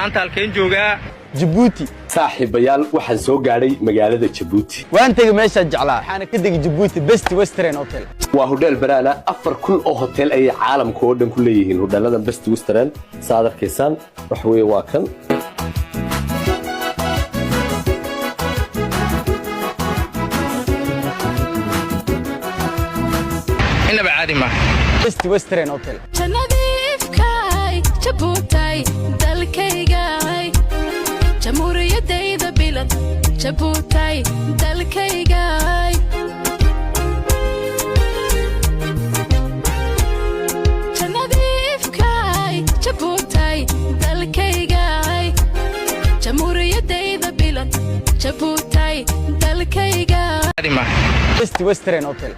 maanta halkeen joogaa Djibouti saaxiibayaal waxaan soo gaadhay magaalada Djibouti waan tagay meesha jeclaa waxaan ka degay Djibouti Best Western Hotel waa hodeel baraana 4,000 oo hotel ay caalamka oo dhan ku leeyihiin hoteelada Best Western saadarkaysan wax weeye waa kan inaba caadi ma Best Western Hotel Janadiifkay Djibouti dalkaygay jamhuuriyadayda bilan Djibouti dalkaygay Janadiifkay Djibouti dalkaygay jamhuuriyadayda bilan Djibouti dalkaygay caadi ma Best Western Hotel